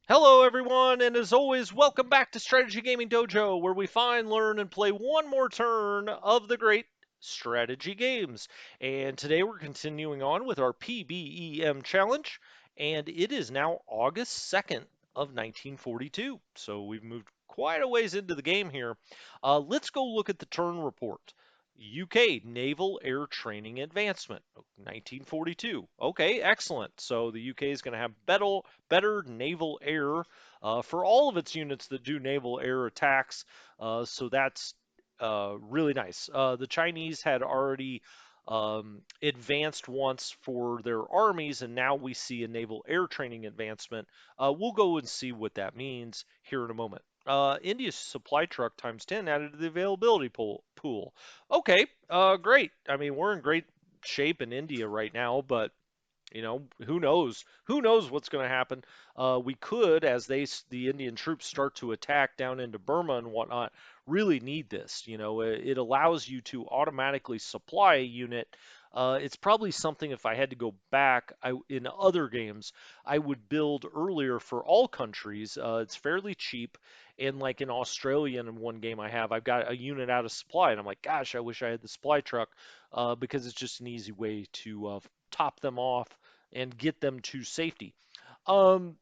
Hello, everyone, and as always, welcome back to Strategy Gaming Dojo, where we find, learn, and play one more turn of the great strategy games. And today we're continuing on with our PBEM challenge, and it is now August 2nd of 1942. So we've moved quite a ways into the game here. Let's go look at the turn report. UK Naval Air Training Advancement, 1942. Okay, excellent. So the UK is going to have better naval air for all of its units that do naval air attacks. So that's really nice. The Chinese had already advanced once for their armies, and now we see a naval air training advancement. We'll go and see what that means here in a moment. India's supply truck times 10 added to the availability pool. Okay, great. I mean, we're in great shape in India right now, but who knows? Who knows what's going to happen? We could, as the Indian troops start to attack down into Burma and whatnot, really need this. It allows you to automatically supply a unit. It's probably something if I had to go back in other games, I would build earlier for all countries. It's fairly cheap. And like in Australia, in one game I've got a unit out of supply, and I'm like, gosh, I wish I had the supply truck because it's just an easy way to top them off and get them to safety. Um,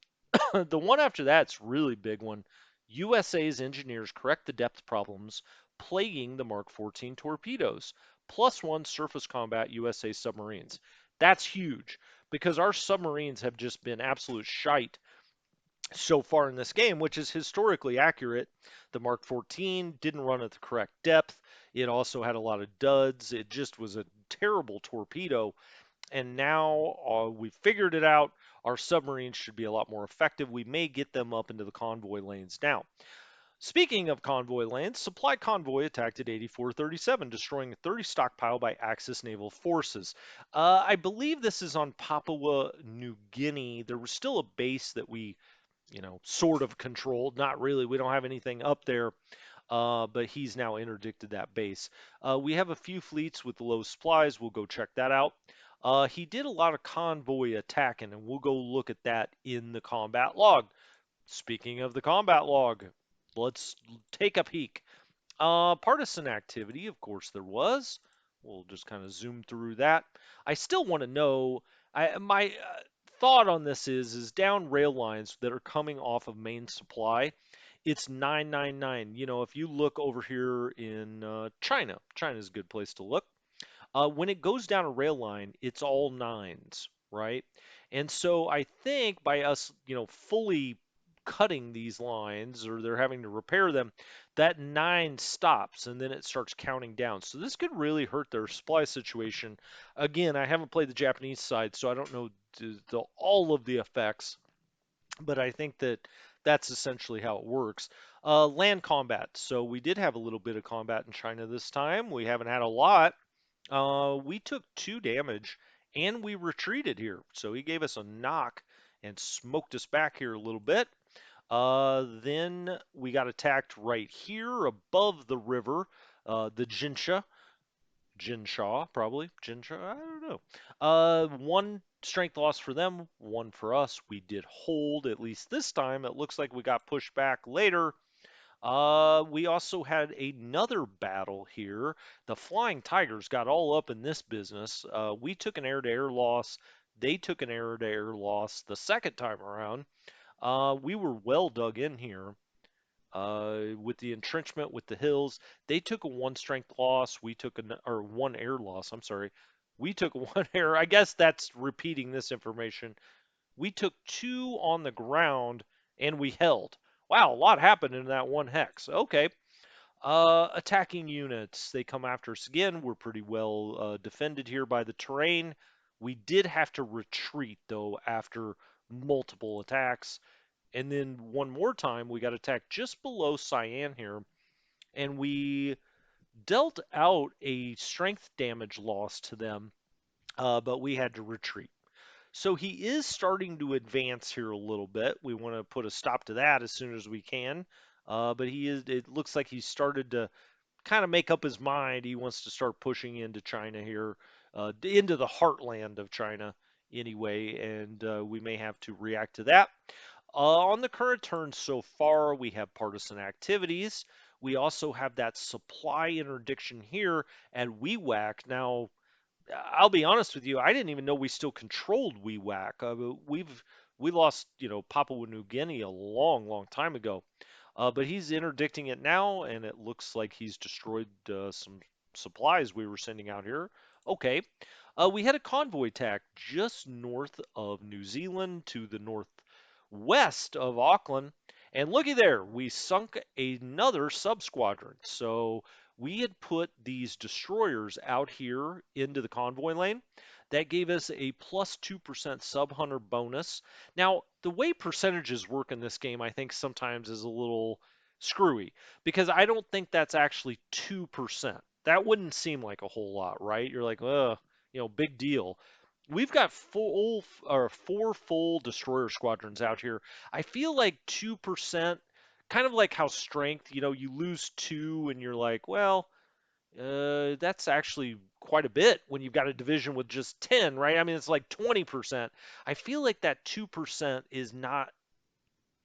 the one after that's really big one. USA's engineers correct the depth problems plaguing the Mark 14 torpedoes. Plus one surface combat USA submarines. That's huge because our submarines have just been absolute shite so far in this game, which is historically accurate. The Mark 14 didn't run at the correct depth. It also had a lot of duds. It just was a terrible torpedo, and now we figured it out. Our submarines should be a lot more effective. We may get them up into the convoy lanes now. Speaking of convoy lanes, supply convoy attacked at 8437, destroying a 30 stockpile by Axis naval forces. I believe this is on Papua New Guinea. There was still a base that we, sort of controlled. Not really. We don't have anything up there. But he's now interdicted that base. We have a few fleets with low supplies. We'll go check that out. He did a lot of convoy attacking, and we'll go look at that in the combat log. Speaking of the combat log, let's take a peek. Partisan activity, of course, there was. We'll just kind of zoom through that. I still want to know. My thought on this is down rail lines that are coming off of main supply. It's 999. If you look over here in China, China's a good place to look. When it goes down a rail line, it's all nines, right? And so I think by us, fully cutting these lines or they're having to repair them, that nine stops and then it starts counting down. So this could really hurt their supply situation. Again, I haven't played the Japanese side, so I don't know all of the effects, but I think that that's essentially how it works. Land combat. So we did have a little bit of combat in China this time. We haven't had a lot. We took 2 damage and we retreated here. So he gave us a knock and smoked us back here a little bit. Then we got attacked right here above the river, the Jinsha, probably. Jinsha, I don't know. One strength loss for them, one for us. We did hold, at least this time. It looks like we got pushed back later. We also had another battle here. The Flying Tigers got all up in this business. We took an air-to-air loss. They took an air-to-air loss the second time around. We were well dug in here with the entrenchment with the hills. They took a one strength loss. We took or one air loss. I'm sorry. We took one air. I guess that's repeating this information. We took two on the ground and we held. Wow, a lot happened in that one hex. Okay. Attacking units. They come after us again. We're pretty well defended here by the terrain. We did have to retreat, though, after multiple attacks. And then one more time, we got attacked just below Cyan here, and we dealt out a strength damage loss to them, but we had to retreat. So he is starting to advance here a little bit. We want to put a stop to that as soon as we can. But he is. It looks like he's started to kind of make up his mind. He wants to start pushing into China here, into the heartland of China anyway, and we may have to react to that. On the current turn so far, we have partisan activities. We also have that supply interdiction here at WeWhack. Now, I'll be honest with you, I didn't even know we still controlled WeWhack. We lost, Papua New Guinea a long, long time ago. But he's interdicting it now, and it looks like he's destroyed some supplies we were sending out here. Okay. We had a convoy attack just north of New Zealand to the northwest of Auckland. And looky there, we sunk another sub squadron. So we had put these destroyers out here into the convoy lane. That gave us a plus 2% sub hunter bonus. Now, the way percentages work in this game, I think sometimes is a little screwy because I don't think that's actually 2%. That wouldn't seem like a whole lot, right? You're like, big deal. We've got four full destroyer squadrons out here. I feel like 2%, kind of like how strength, you lose two and you're like, well, that's actually quite a bit when you've got a division with just 10, right? I mean, it's like 20%. I feel like that 2% is not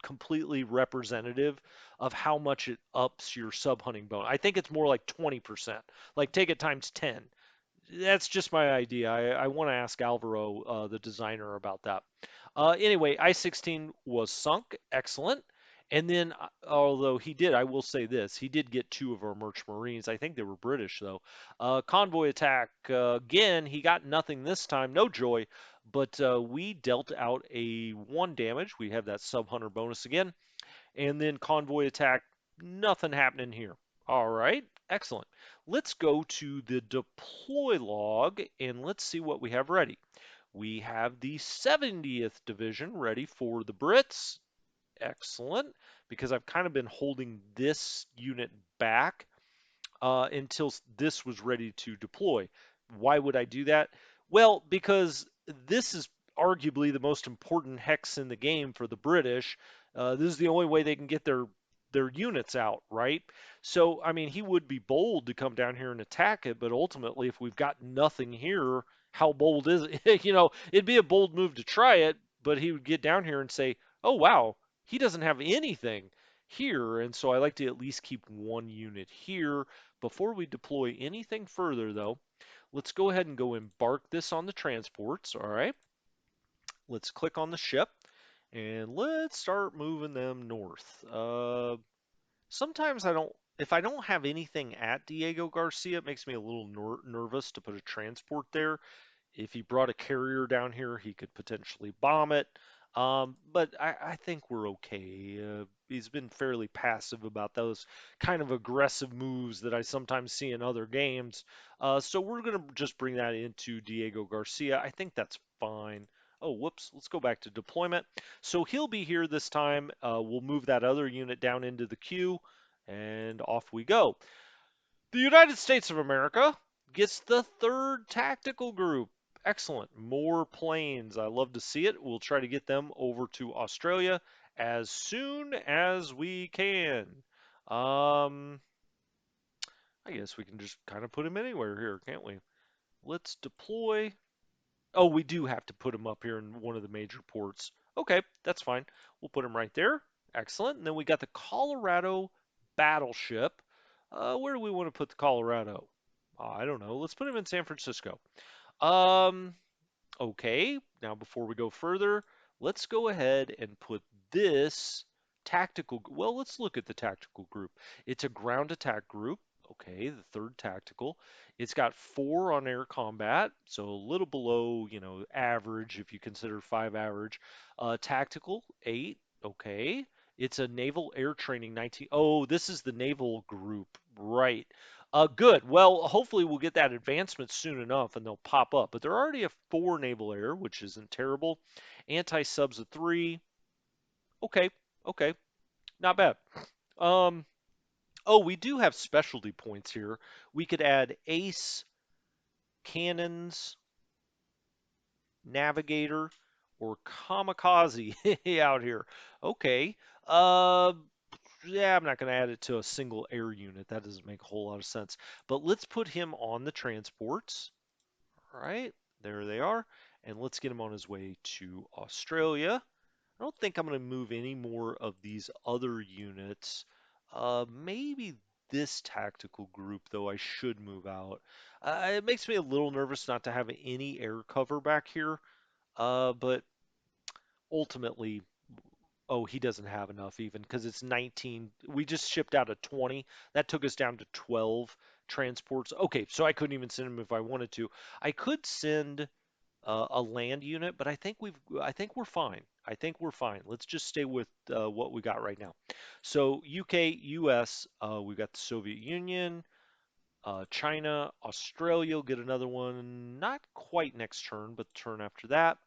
completely representative of how much it ups your sub hunting bonus. I think it's more like 20%. Like take it times 10. That's just my idea. I want to ask Alvaro, the designer, about that. Anyway, I-16 was sunk. Excellent. And then, although I will say this, he did get two of our merchant marines. I think they were British, though. Convoy attack. Again, he got nothing this time. No joy. But we dealt out a 1 damage. We have that sub hunter bonus again. And then convoy attack, nothing happening here. All right, excellent. Let's go to the deploy log and let's see what we have ready. We have the 70th Division ready for the Brits. Excellent, because I've kind of been holding this unit back until this was ready to deploy. Why would I do that? Well, because this is arguably the most important hex in the game for the British. This is the only way they can get their units out, right? So, I mean, he would be bold to come down here and attack it, but ultimately, if we've got nothing here, how bold is it? It'd be a bold move to try it, but he would get down here and say, "Oh wow, he doesn't have anything here," and so I like to at least keep one unit here. Before we deploy anything further, though, let's go ahead and go embark this on the transports. All right. Let's click on the ship and let's start moving them north. Sometimes if I don't have anything at Diego Garcia, it makes me a little nervous to put a transport there. If he brought a carrier down here, he could potentially bomb it. But I think we're okay. He's been fairly passive about those kind of aggressive moves that I sometimes see in other games. So we're going to just bring that into Diego Garcia. I think that's fine. Oh, whoops. Let's go back to deployment. So he'll be here this time. We'll move that other unit down into the queue, and off we go. The United States of America gets the third tactical group. Excellent. More planes. I love to see it. We'll try to get them over to Australia as soon as we can. Um, I guess we can just kind of put them anywhere here, can't we? Let's deploy. Oh, we do have to put them up here in one of the major ports. Okay, that's fine. We'll put them right there. Excellent. And then we got the Colorado battleship. Where do we want to put the Colorado? I don't know. Let's put him in San Francisco. Um, okay. Now, before we go further, let's go ahead and put this tactical. Well, let's look at the tactical group. It's a ground attack group. Okay, the third tactical. It's got 4 on air combat, so a little below, average if you consider 5 average. Tactical 8. Okay. It's a naval air training 19. Oh, this is the naval group, right? Good. Well, hopefully we'll get that advancement soon enough and they'll pop up. But they're already a 4 naval air, which isn't terrible. Anti-subs a 3. Okay. Okay. Not bad. Um, oh, we do have specialty points here. We could add ace, cannons, navigator, or kamikaze out here. Okay. Uh, yeah, I'm not going to add it to a single air unit. That doesn't make a whole lot of sense. But let's put him on the transports. All right, there they are. And let's get him on his way to Australia. I don't think I'm going to move any more of these other units. Maybe this tactical group, though, I should move out. It makes me a little nervous not to have any air cover back here, but ultimately, oh, he doesn't have enough even because it's 19. We just shipped out a 20. That took us down to 12 transports. Okay, so I couldn't even send him if I wanted to. I could send a land unit, but I think we're fine. I think we're fine. Let's just stay with what we got right now. So UK, US, we've got the Soviet Union, China, Australia will get another one. Not quite next turn, but the turn after that.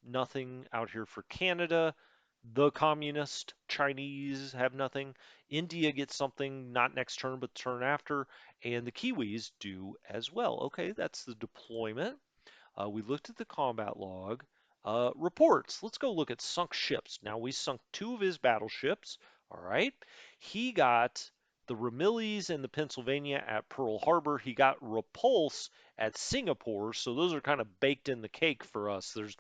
Nothing out here for Canada. The communist Chinese have nothing. India gets something not next turn, but the turn after. And the Kiwis do as well. Okay, that's the deployment. We looked at the combat log. Reports. Let's go look at sunk ships. Now, we sunk two of his battleships. All right. He got the Ramillies and the Pennsylvania at Pearl Harbor. He got Repulse at Singapore. So those are kind of baked in the cake for us. There's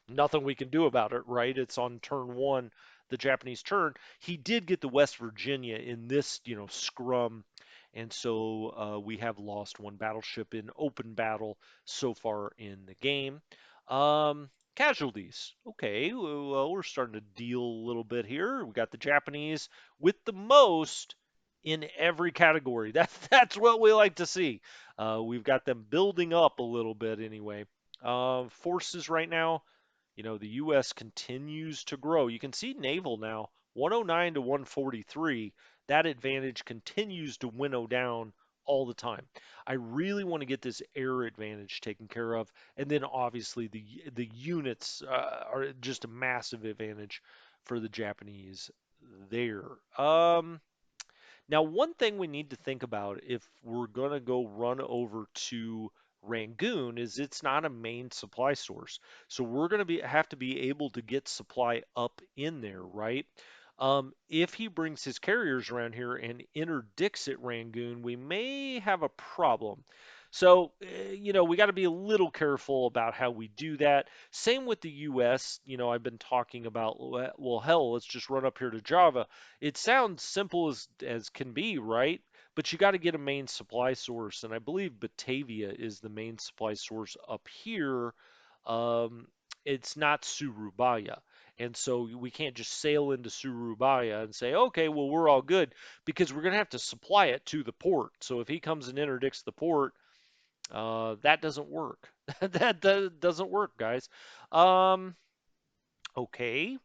nothing we can do about it, right? It's on turn one, the Japanese turn. He did get the West Virginia in this, scrum. And so we have lost one battleship in open battle so far in the game. Casualties. Okay, well, we're starting to deal a little bit here. We got the Japanese with the most in every category. That's what we like to see. We've got them building up a little bit anyway. Forces right now, the U.S. continues to grow. You can see naval now, 109 to 143. That advantage continues to winnow down all the time. I really want to get this air advantage taken care of, and then obviously the units are just a massive advantage for the Japanese there. Now, one thing we need to think about if we're going to go run over to Rangoon is it's not a main supply source. So we're going to have to be able to get supply up in there, right? If he brings his carriers around here and interdicts at Rangoon, we may have a problem. So, we got to be a little careful about how we do that. Same with the US. I've been talking about, well, hell, let's just run up here to Java. It sounds simple as can be, right? But you got to get a main supply source, and I believe Batavia is the main supply source up here. Um, it's not Surabaya. And so we can't just sail into Surabaya and say, okay, well, we're all good because we're going to have to supply it to the port. So if he comes and interdicts the port, that doesn't work. That doesn't work, guys. Um, okay,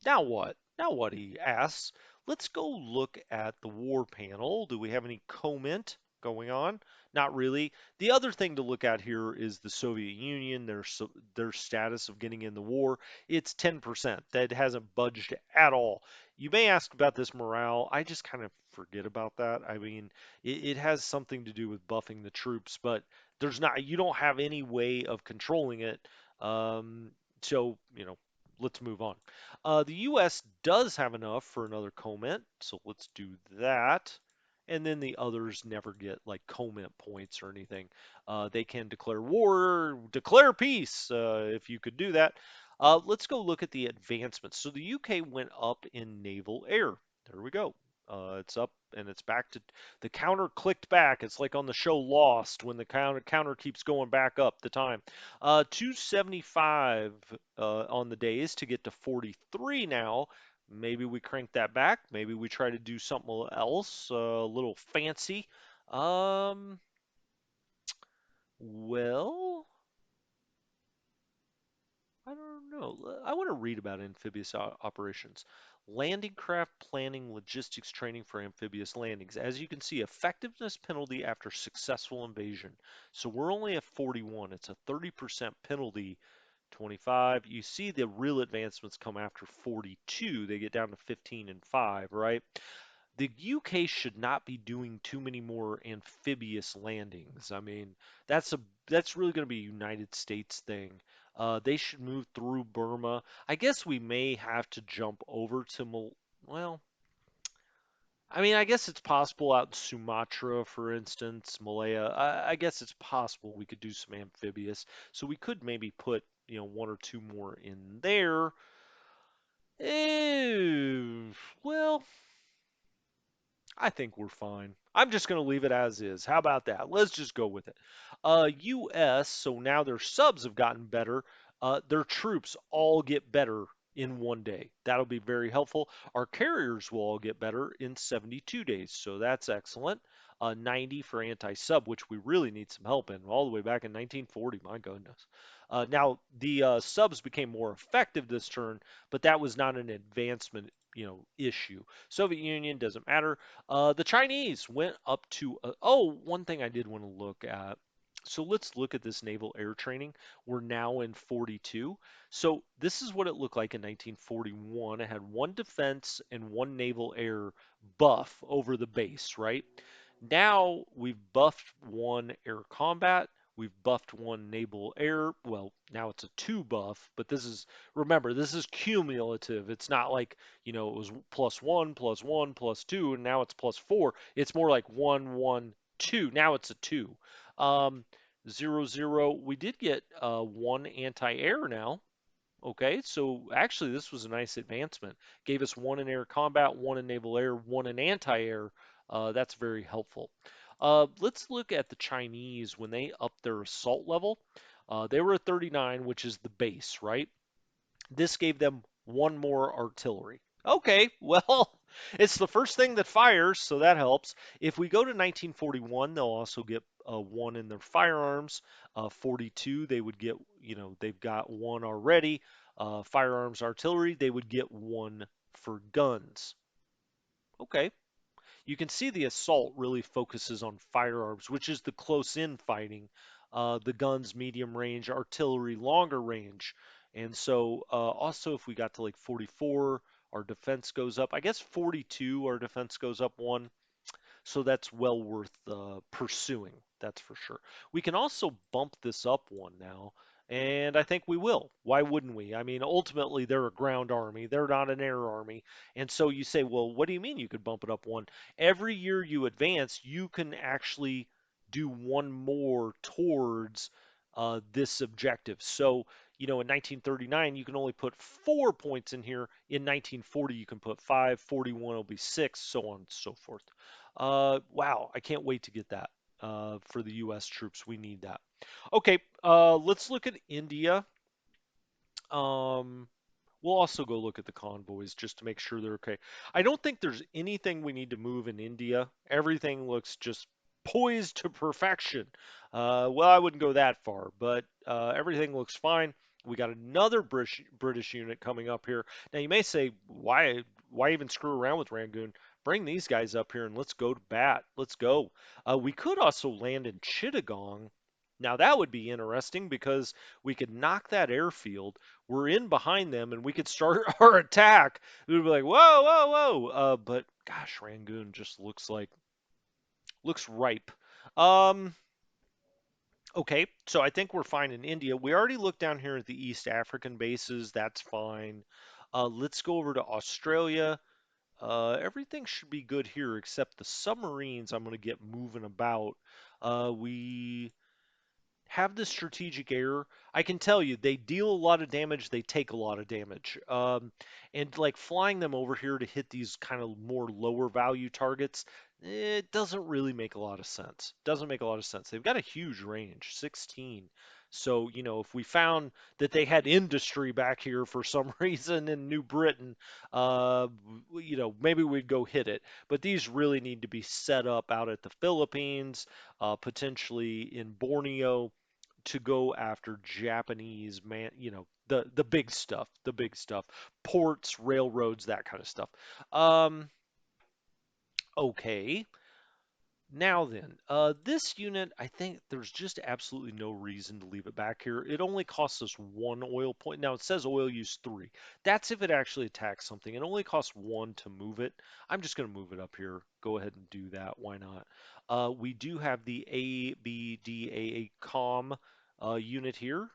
now what? Now what, he asks. Let's go look at the war panel. Do we have any comment going on? Not really. The other thing to look at here is the Soviet Union, their status of getting in the war. It's 10%. That hasn't budged at all. You may ask about this morale. I just kind of forget about that. I mean, it has something to do with buffing the troops, but you don't have any way of controlling it. So, let's move on. The US does have enough for another comment, so let's do that. And then the others never get like comment points or anything. They can declare war, declare peace, if you could do that. Let's go look at the advancements. So the UK went up in naval air. There we go. It's up and it's back to the counter clicked back. It's like on the show Lost when the counter keeps going back up the time. 275 on the days to get to 43 now. Maybe we crank that back. Maybe we try to do something else, a little fancy. Um, well, I don't know. I want to read about amphibious operations. Landing craft planning logistics training for amphibious landings. As you can see, effectiveness penalty after successful invasion. So we're only at 41. It's a 30% penalty. 25. You see the real advancements come after 42. They get down to 15 and 5, right? The UK should not be doing too many more amphibious landings. I mean, that's really going to be a United States thing. They should move through Burma. I guess we may have to jump over to well, I mean, I guess it's possible out in Sumatra, for instance, Malaya. I guess it's possible we could do some amphibious. So we could maybe put, one or two more in there. Eh, well, I think we're fine. I'm just going to leave it as is. How about that? Let's just go with it. US, so now their subs have gotten better. Their troops all get better in 1 day. That'll be very helpful. Our carriers will all get better in 72 days, so that's excellent. 90 for anti-sub, which we really need some help in, all the way back in 1940. My goodness. Now the subs became more effective this turn, but that was not an advancement, issue. Soviet Union doesn't matter. The Chinese went up to, oh, one thing I did want to look at. So let's look at this naval air training. We're now in 42. So this is what it looked like in 1941. It had one defense and one naval air buff over the base, right? Now we've buffed one air combat. We've buffed one naval air. Well, now it's a two buff, but remember, this is cumulative. It's not like, it was plus one, plus two, and now it's plus four. It's more like one, one, two. Now it's a two. Um, 0, 0. We did get one anti-air now. Okay, so actually this was a nice advancement. Gave us one in air combat, one in naval air, one in anti-air. That's very helpful. Let's look at the Chinese when they upped their assault level. They were at 39, which is the base, right? This gave them one more artillery. Okay, well, it's the first thing that fires, so that helps. If we go to 1941, they'll also get one in their firearms. 42, they would get, they've got one already. Firearms artillery, they would get one for guns. Okay, you can see the assault really focuses on firearms, which is the close in fighting. The guns, medium range, artillery, longer range. And so, also, if we got to like 44, our defense goes up. I guess 42, our defense goes up one. So that's well worth pursuing, that's for sure. We can also bump this up one now, and I think we will. Why wouldn't we? I mean, ultimately, they're a ground army, they're not an air army. And so you say, well, what do you mean you could bump it up one? Every year you advance, you can actually do one more towards this objective. So, in 1939, you can only put 4 points in here. In 1940, you can put 5, 41 will be 6, so on and so forth. Wow, I can't wait to get that for the U.S. troops. We need that. Okay, let's look at India. Um, we'll also go look at the convoys just to make sure they're okay. I don't think there's anything we need to move in India. Everything looks just poised to perfection. Well, I wouldn't go that far, but everything looks fine. We got another British unit coming up here. Now you may say, why even screw around with Rangoon? Bring these guys up here and let's go to bat. Let's go. We could also land in Chittagong. Now that would be interesting because we could knock that airfield. We're in behind them and we could start our attack. It would be like, whoa, whoa, whoa. But gosh, Rangoon just looks ripe. Um, okay, so I think we're fine in India. We already looked down here at the East African bases. That's fine. Let's go over to Australia. Everything should be good here except the submarines I'm going to get moving about. We have the strategic error. I can tell you, they deal a lot of damage, they take a lot of damage. And like flying them over here to hit these kind of more lower value targets, it doesn't really make a lot of sense. Doesn't make a lot of sense. They've got a huge range, 16. So, if we found that they had industry back here for some reason in New Britain, maybe we'd go hit it. But these really need to be set up out at the Philippines, potentially in Borneo to go after Japanese the big stuff, ports, railroads, that kind of stuff. Um, okay. Now then, this unit, I think there's just absolutely no reason to leave it back here. It only costs us one oil point. Now it says oil use 3. That's if it actually attacks something. It only costs 1 to move it. I'm just going to move it up here. Go ahead and do that. Why not? We do have the ABDAA COM unit here.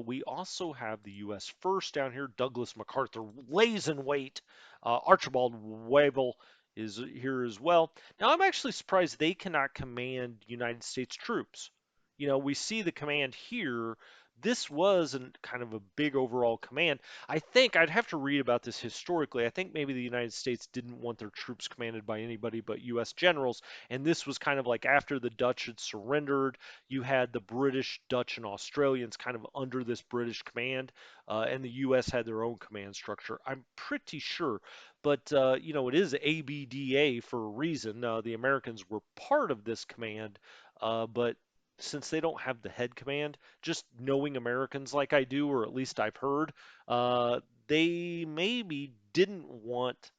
We also have the U.S. First down here. Douglas MacArthur lays in wait. Archibald Wavell is here as well. Now, I'm actually surprised they cannot command United States troops. We see the command here, this was kind of a big overall command. I think I'd have to read about this historically. I think maybe the United States didn't want their troops commanded by anybody but U.S. generals, and this was kind of like after the Dutch had surrendered, you had the British, Dutch, and Australians kind of under this British command, and the U.S. had their own command structure. I'm pretty sure, but it is ABDA for a reason. The Americans were part of this command, but since they don't have the head command, just knowing Americans like I do, or at least I've heard, uh, they maybe didn't want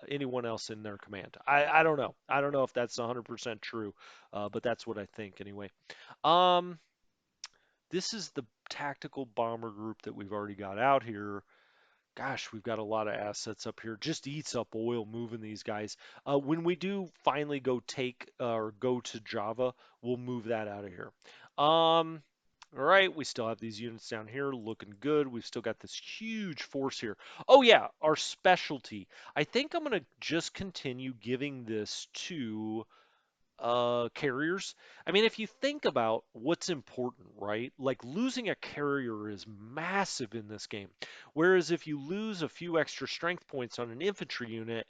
anyone else in their command. I don't know. I don't know if that's 100% true, but that's what I think anyway. Um, this is the tactical bomber group that we've already got out here. Gosh, we've got a lot of assets up here. Just eats up oil moving these guys. When we do finally go take or go to Java, we'll move that out of here. All right, we still have these units down here looking good. We've still got this huge force here. Oh yeah, our specialty. I think I'm gonna just continue giving this to carriers. I mean, if you think about what's important, right? Like losing a carrier is massive in this game. Whereas if you lose a few extra strength points on an infantry unit,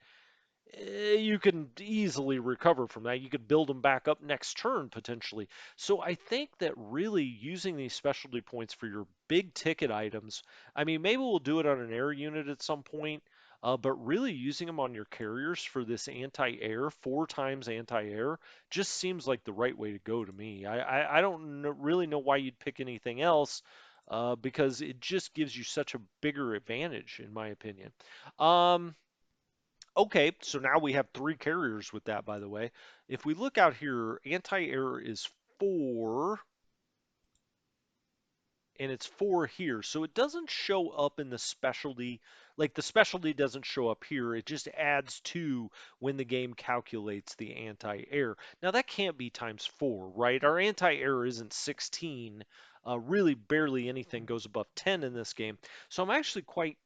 you can easily recover from that. You could build them back up next turn potentially. So I think that really using these specialty points for your big ticket items, I mean, maybe we'll do it on an air unit at some point, but really using them on your carriers for this anti-air, 4 times anti-air, just seems like the right way to go to me. I don't really know why you'd pick anything else. Because it just gives you such a bigger advantage, in my opinion. Um, Okay, so now we have 3 carriers with that, by the way. If we look out here, anti-air is 4, and it's 4 here. So it doesn't show up in the specialty. Like the specialty doesn't show up here. It just adds 2 when the game calculates the anti-air. Now that can't be times 4, right? Our anti-air isn't 16. Really, barely anything goes above 10 in this game. So I'm actually quite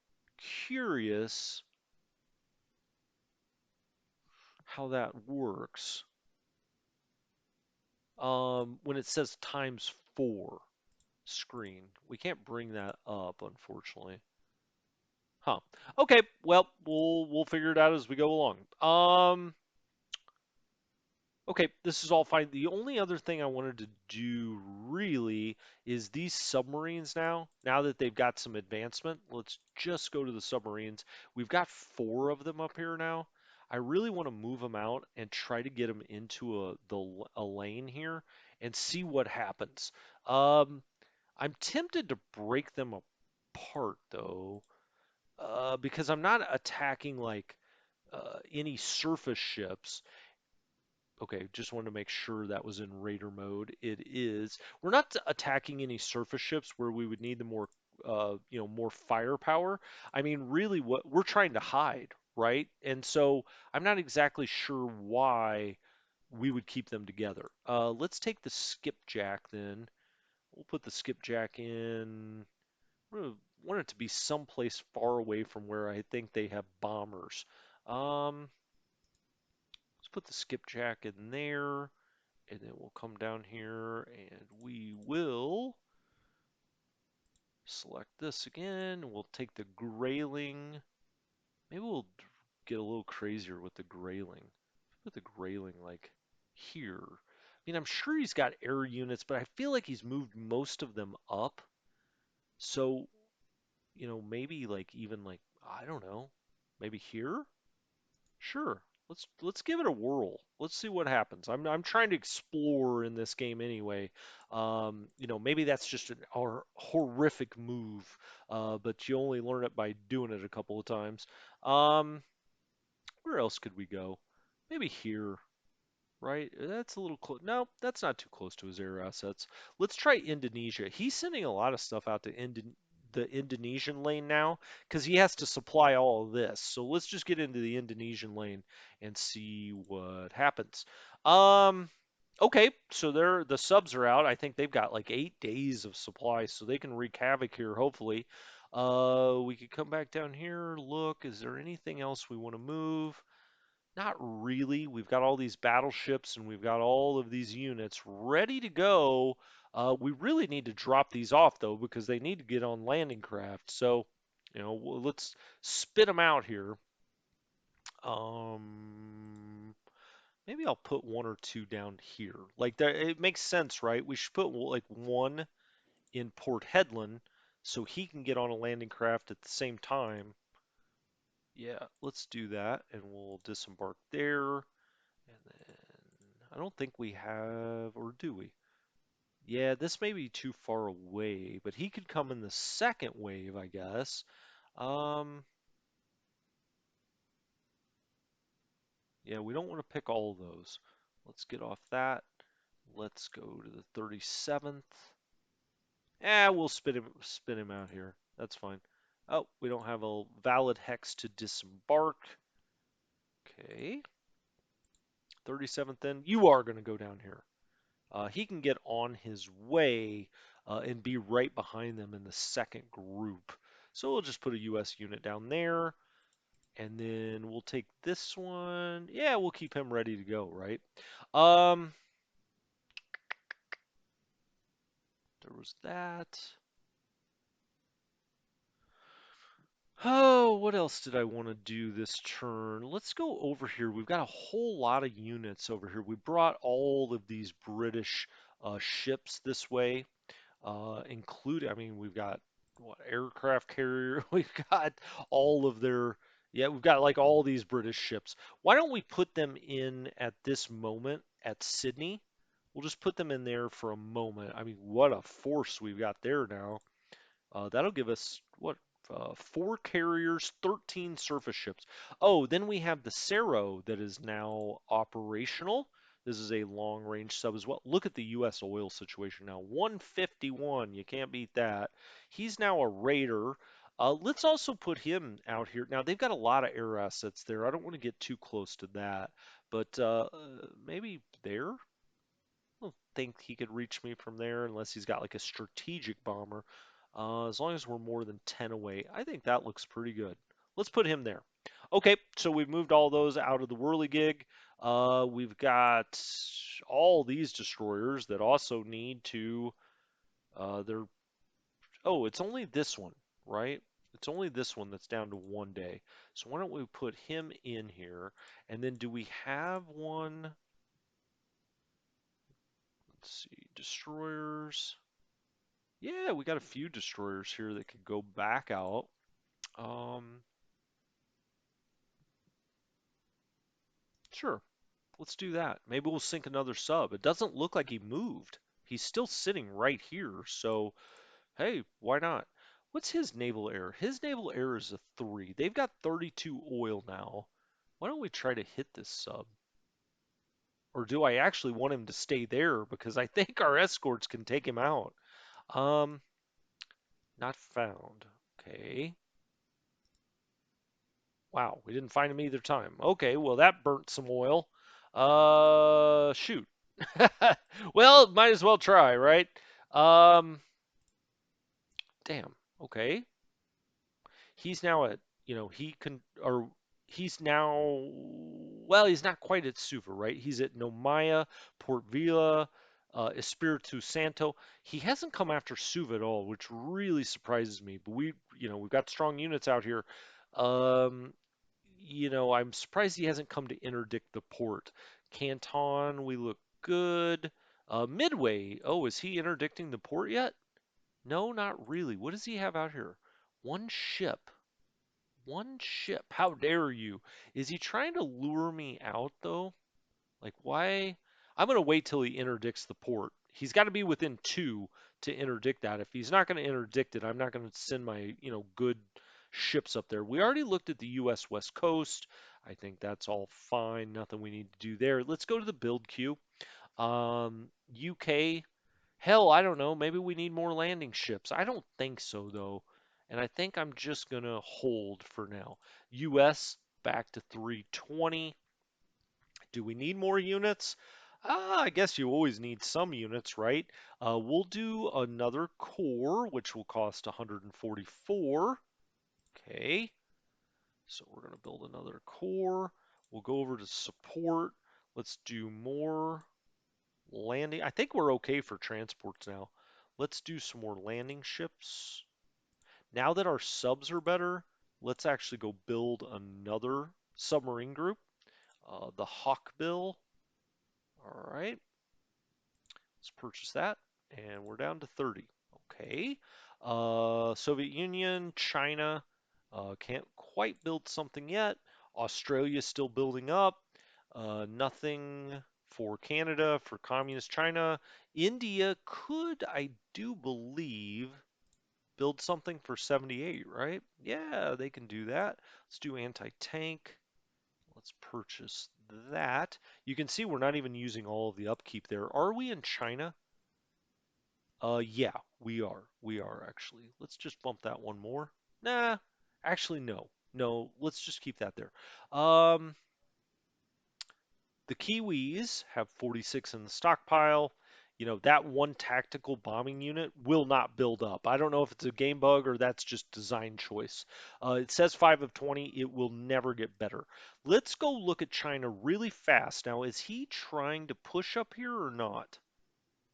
curious how that works. When it says times 4 screen. We can't bring that up, unfortunately. Huh. Okay, well, we'll figure it out as we go along. Okay, this is all fine. The only other thing I wanted to do really is these submarines now. Now that they've got some advancement, let's just go to the submarines. We've got 4 of them up here now. I really want to move them out and try to get them into a lane here and see what happens. Um, I'm tempted to break them apart though, because I'm not attacking like any surface ships. Okay, just wanted to make sure that was in raider mode. It is. We're not attacking any surface ships where we would need the more, more firepower. I mean, really, what we're trying to hide, right? And so I'm not exactly sure why we would keep them together. Let's take the skipjack then. We'll put the skipjack in. I want it to be someplace far away from where I think they have bombers. Um, let's put the skipjack in there. And then we'll come down here and we will select this again. We'll take the grayling. Maybe we'll get a little crazier with the grayling. Put the grayling like here. I mean, I'm sure he's got air units, but I feel like he's moved most of them up. So, maybe like even like, I don't know, maybe here? Sure. Let's give it a whirl. Let's see what happens. I'm trying to explore in this game anyway. Maybe that's just an horrific move, but you only learn it by doing it a couple of times. Um, where else could we go? Maybe here, right? That's a little close. No, that's not too close to his air assets. Let's try Indonesia. He's sending a lot of stuff out to the Indonesian lane now because he has to supply all of this. So let's just get into the Indonesian lane and see what happens. Um, okay, so the subs are out. I think they've got like 8 days of supply, so they can wreak havoc here. Hopefully, we could come back down here. Look, is there anything else we want to move? Not really. We've got all these battleships and we've got all of these units ready to go. We really need to drop these off though because they need to get on landing craft. So, let's spit them out here. Maybe I'll put one or two down here. Like that, it makes sense, right? We should put like one in Port Headland so he can get on a landing craft at the same time. Yeah, let's do that, and we'll disembark there. And then I don't think we have, or do we? Yeah, this may be too far away, but he could come in the second wave, I guess. Um, yeah, we don't want to pick all of those. Let's get off that. Let's go to the 37th. We'll spin him out here. That's fine. Oh, we don't have a valid hex to disembark. Okay. 37th then. You are going to go down here. He can get on his way and be right behind them in the second group. So we'll just put a US unit down there. And then we'll take this one. Yeah, we'll keep him ready to go, right? Um, there was that. Oh, what else did I want to do this turn? Let's go over here. We've got a whole lot of units over here. We brought all of these British ships this way, including, I mean, we've got what aircraft carrier, we've got all of their, yeah, we've got like all these British ships. Why don't we put them in at this moment at Sydney? We'll just put them in there for a moment. I mean, what a force we've got there now. That'll give us what? 4 carriers, 13 surface ships. Oh, then we have the Cerro that is now operational. This is a long range sub as well. Look at the U.S. oil situation now. 151. You can't beat that. He's now a raider. Let's also put him out here. Now, they've got a lot of air assets there. I don't want to get too close to that. But maybe there? I don't think he could reach me from there unless he's got like a strategic bomber. As long as we're more than 10 away, I think that looks pretty good. Let's put him there. Okay, so we've moved all those out of the whirligig. We've got all these destroyers that also need to. They're oh, it's only this one, right? It's only this one that's down to 1 day. So why don't we put him in here? And then do we have one? Let's see, destroyers. Yeah, we got a few destroyers here that could go back out. Um, sure, let's do that. Maybe we'll sink another sub. It doesn't look like he moved. He's still sitting right here, so hey, why not? What's his naval air? His naval air is a 3. They've got 32 oil now. Why don't we try to hit this sub? Or do I actually want him to stay there because I think our escorts can take him out? Um, not found. Okay. Wow, we didn't find him either time. Okay, well that burnt some oil. Shoot. Well, might as well try, right? Um, damn. Okay. He's now at, he can, or he's now, well, he's not quite at Suva, right? He's at Nomaya, Port Vila, Espiritu Santo. He hasn't come after Suva at all, which really surprises me. But we've got strong units out here. Um, I'm surprised he hasn't come to interdict the port. Canton, we look good. Midway, oh, is he interdicting the port yet? No, not really. What does he have out here? One ship. One ship. How dare you? Is he trying to lure me out, though? Like, why? I'm going to wait till he interdicts the port. He's got to be within 2 to interdict that. If he's not going to interdict it, I'm not going to send my, good ships up there. We already looked at the U.S. West Coast. I think that's all fine. Nothing we need to do there. Let's go to the build queue. UK, hell, I don't know. Maybe we need more landing ships. I don't think so, though. And I think I'm just going to hold for now. US back to 320. Do we need more units? I guess you always need some units, right? We'll do another core, which will cost 144. Okay, so we're going to build another core. We'll go over to support. Let's do more landing. I think we're okay for transports now. Let's do some more landing ships. Now that our subs are better, let's actually go build another submarine group. The Hawkbill. All right, let's purchase that. And we're down to 30. Okay. Soviet Union, China, can't quite build something yet. Australia's still building up. Nothing for Canada, for Communist China. India could, I do believe, build something for 78, right? Yeah, they can do that. Let's do anti-tank. Let's purchase that. You can see we're not even using all of the upkeep there. Are we in China? Yeah, we are. We are actually. Let's just bump that one more. Nah, actually, no. No, let's just keep that there. Um, the Kiwis have 46 in the stockpile. You know, that one tactical bombing unit will not build up. I don't know if it's a game bug or that's just design choice. It says 5 of 20. It will never get better. Let's go look at China really fast. Now, is he trying to push up here or not?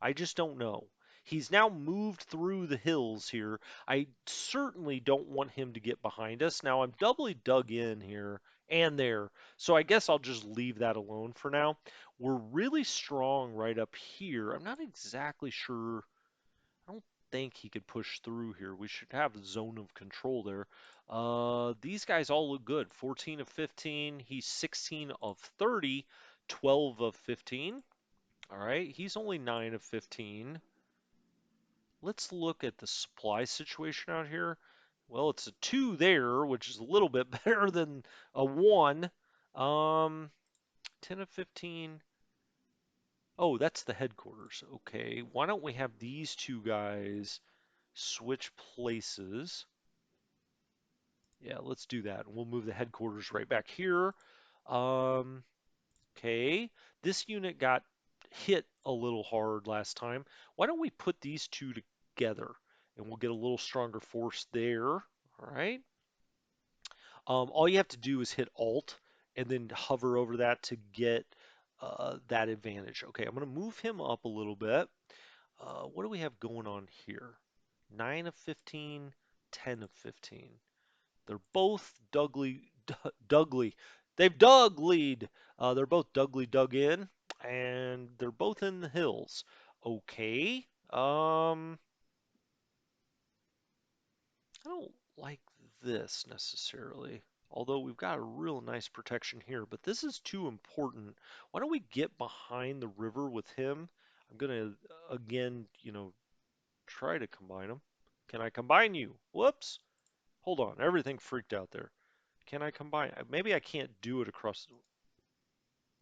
I just don't know. He's now moved through the hills here. I certainly don't want him to get behind us. Now I'm doubly dug in here and there, so I guess I'll just leave that alone for now. We're really strong right up here. I'm not exactly sure. I don't think he could push through here. We should have a zone of control there. These guys all look good. 14 of 15. He's 16 of 30. 12 of 15. All right, he's only 9 of 15. Let's look at the supply situation out here. Well, it's a 2 there, which is a little bit better than a 1. Um, 10 of 15. Oh, that's the headquarters. Okay, why don't we have these two guys switch places? Yeah, let's do that. We'll move the headquarters right back here. Um, Okay, this unit got hit a little hard last time. Why don't we put these two together and we'll get a little stronger force there. All right. All you have to do is hit Alt and then hover over that to get that advantage. Okay, I'm going to move him up a little bit. What do we have going on here? 9 of 15, 10 of 15. They're both Dougly. They've dug lead. They're both dug in, and they're both in the hills. Okay. I don't like this necessarily. Although we've got a real nice protection here, but this is too important. Why don't we get behind the river with him? I'm gonna again, try to combine them. Can I combine you? Whoops. Hold on. Everything freaked out there. Can I combine? Maybe I can't do it across.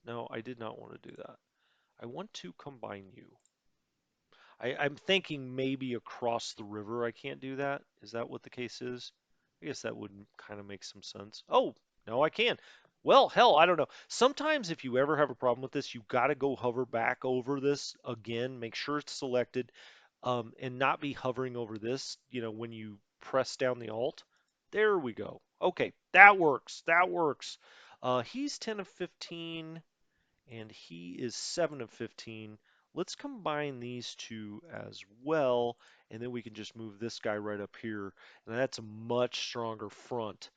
No, I did not want to do that. I want to combine you. I'm thinking maybe across the river I can't do that. Is that what the case is? I guess that would kind of make some sense. Oh, no, I can. Well, hell, I don't know. Sometimes if you ever have a problem with this, you got to go hover back over this again, make sure it's selected, and not be hovering over this, when you press down the Alt. There we go. Okay, that works. That works. He's 10 of 15 and he is 7 of 15. Let's combine these two as well, and then we can just move this guy right up here. And that's a much stronger front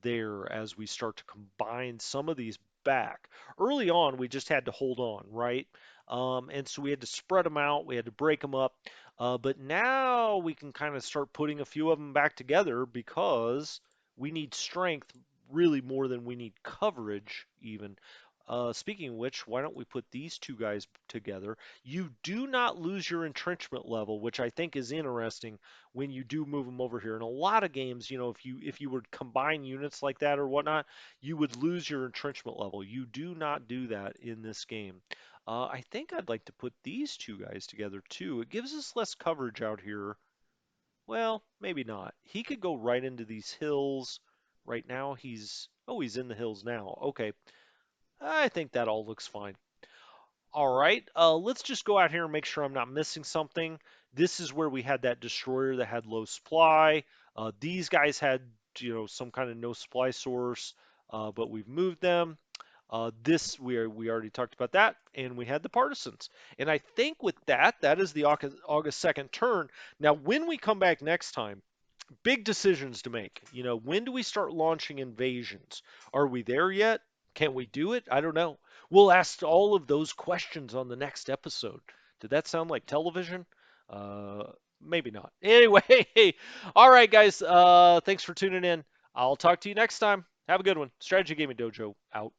there as we start to combine some of these back. Early on, we just had to hold on, right? And so we had to spread them out, we had to break them up. But now we can kind of start putting a few of them back together because we need strength really more than we need coverage, even. Speaking of which, why don't we put these two guys together? You do not lose your entrenchment level, which I think is interesting when you do move them over here. In a lot of games, if you would combine units like that or whatnot, you would lose your entrenchment level. You do not do that in this game. I think I'd like to put these two guys together too. It gives us less coverage out here. Well, maybe not. He could go right into these hills. Right now, he's in the hills now. Okay. I think that all looks fine. All right, let's just go out here and make sure I'm not missing something. This is where we had that destroyer that had low supply. These guys had, some kind of no supply source, but we've moved them. This we already talked about that, and we had the partisans. And I think with that, that is the August 2nd turn. Now, when we come back next time, big decisions to make. You know, when do we start launching invasions? Are we there yet? Can we do it? I don't know. We'll ask all of those questions on the next episode. Did that sound like television? Uh, Maybe not. Anyway, all right, guys. Thanks for tuning in. I'll talk to you next time. Have a good one. Strategy Gaming Dojo out.